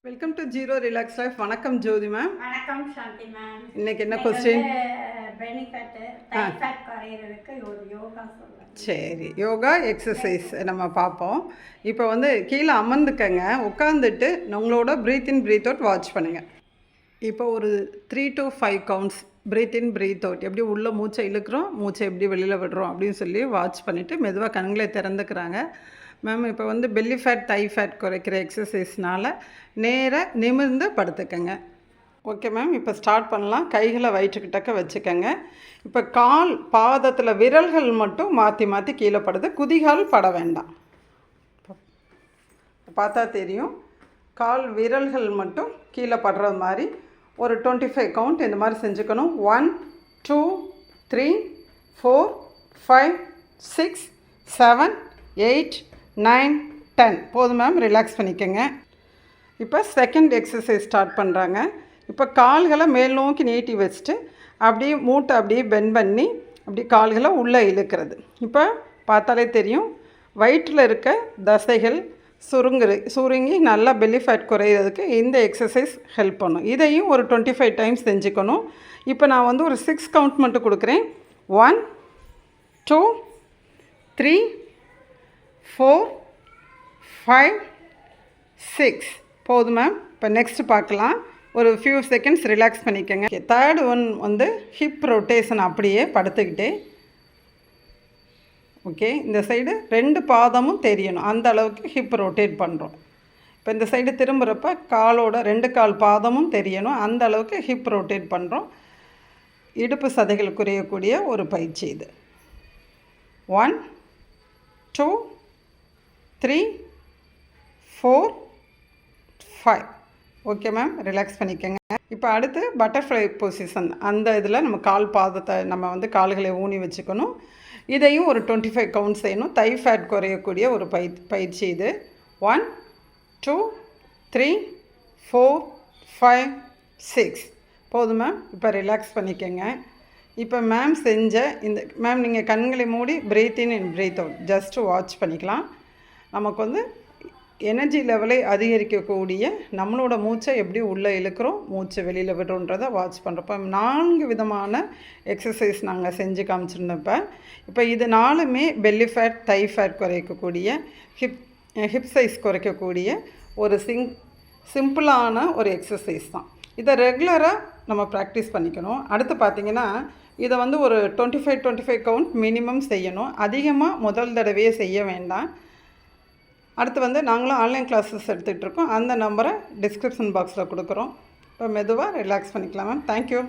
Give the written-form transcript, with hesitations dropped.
Welcome to zero relax life. வணக்கம் ஜோதி ma'am. வணக்கம் சாந்தி ma'am. இன்னைக்கு என்ன கொஸ்டின்? பெனிஃபிட் டைஃபாய்ட் குறையிறதுக்கு ஒரு யோகா சொல்லுங்க. சரி, யோகா எக்ஸசைஸ் நம்ம பார்ப்போம். இப்போ கீழே அமர்ந்துக்கங்க, உட்காந்துட்டு உங்களோட breath in breath out watch பண்ணுங்கள். இப்போ ஒரு 3 to 5 counts breath in breath out, எப்படி உள்ளே மூச்சை இழுக்கிறோம், மூச்சை எப்படி வெளியில் விடுறோம் அப்படின்னு சொல்லி வாட்ச் பண்ணிவிட்டு மெதுவாக கண்களை திறந்துக்கிறாங்க. மேம் இப்போ பெல்லி ஃபேட் தை ஃபேட் குறைக்கிற எக்ஸசைஸ்னால் நேராக நிமிர்ந்து படுத்துக்கங்க. ஓகே மேம், இப்போ ஸ்டார்ட் பண்ணலாம். கைகளை வயிற்றுக்கிட்டக்க வச்சுக்கோங்க. இப்போ கால் பாதத்தில் விரல்கள் மட்டும் மாற்றி மாற்றி கீழே படுது, குதிகால் பட வேண்டாம். பார்த்தா தெரியும், கால் விரல்கள் மட்டும் கீழே படுற மாதிரி ஒரு 25 கவுண்ட் இந்த மாதிரி செஞ்சுக்கணும். 1 2 3 4 5 6 7 8 9 10 போதும் மேம். ரிலாக்ஸ் பண்ணிக்கோங்க. இப்போ செகண்ட் எக்ஸசைஸ் ஸ்டார்ட் பண்ணுறாங்க. இப்போ கால்களை மேல் நோக்கி நீட்டி வச்சுட்டு அப்படியே மூட்டை அப்படியே பெண்ட் பண்ணி அப்படி கால்களை உள்ளே இழுக்கிறது. இப்போ பார்த்தாலே தெரியும், வயிற்றில் இருக்க தசைகள் சுருங்கி நல்லா பெல்லி ஃபேட் குறையிறதுக்கு இந்த எக்ஸசைஸ் ஹெல்ப் பண்ணும். இதையும் ஒரு 25 டைம்ஸ் செஞ்சுக்கணும். இப்போ நான் ஒரு 6 கவுண்ட் மட்டும் கொடுக்குறேன். 1 2 3 4 5 6 போதும் மேம். இப்போ நெக்ஸ்ட் பார்க்கலாம். ஒரு ஃபியூ செகண்ட்ஸ் ரிலாக்ஸ் பண்ணிக்கோங்க. தேர்ட் ஒன் ஹிப் ரொட்டேஷன், அப்படியே படுத்துக்கிட்டே ஓகே, இந்த சைடு 2 பாதமும் தெரியணும், அந்த அளவுக்கு ஹிப் ரொட்டேட் பண்ணுறோம். இப்போ இந்த சைடு திரும்புகிறப்ப காலோட 2 கால் பாதமும் தெரியணும், அந்த அளவுக்கு ஹிப் ரொட்டேட் பண்ணுறோம். இடுப்பு சதைகள் குறையக்கூடிய ஒரு பயிற்சி இது. 1 2 3 4 5 ஓகே மேம். ரிலாக்ஸ் பண்ணிக்கோங்க. இப்போ அடுத்து பட்டர்ஃப்ளை பொசிஷன், அந்த இதில் நம்ம கால் பாதத்தை நம்ம கால்களை ஊனி வச்சுக்கணும். இதையும் ஒரு 25 கவுண்ட் செய்யணும். தை ஃபேட் குறையக்கூடிய ஒரு பயிற்சி இது. 1 2 3 4 5 6 போதும் மேம். இப்போ ரிலாக்ஸ் பண்ணிக்கோங்க. இப்போ மேம் செஞ்ச மேம் நீங்கள் கண்களை மூடி breath in and breath out just watch பண்ணிக்கலாம். நமக்கு எனர்ஜி லெவலை அதிகரிக்கக்கூடிய நம்மளோட மூச்சை எப்படி உள்ளே இழுக்கிறோம், மூச்சை வெளியில் விடுறோன்றதை வாட்ச் பண்ணுறப்ப 4 விதமான எக்ஸசைஸ் நாங்கள் செஞ்சு காமிச்சிருந்தப்போ, இப்போ இது 4மே பெல்லி ஃபேட் தை ஃபேட் குறைக்கக்கூடிய ஹிப் சைஸ் குறைக்கக்கூடிய ஒரு சிம்பிளான ஒரு எக்ஸசைஸ் தான். இதை ரெகுலராக நம்ம ப்ராக்டிஸ் பண்ணிக்கணும். அடுத்து பார்த்திங்கன்னா இதை ஒரு 25 கவுண்ட் மினிமம் செய்யணும். அதிகமாக முதல் தடவையே செய்ய வேண்டாம். அடுத்து நாங்களும் ஆன்லைன் கிளாஸஸ் எடுத்துகிட்ருக்கோம். அந்த நம்பரை டிஸ்கிரிப்ஷன் பாக்ஸில் கொடுக்குறோம். இப்போ மெதுவாக ரிலாக்ஸ் பண்ணிக்கலாம் மேம். தேங்க்யூ.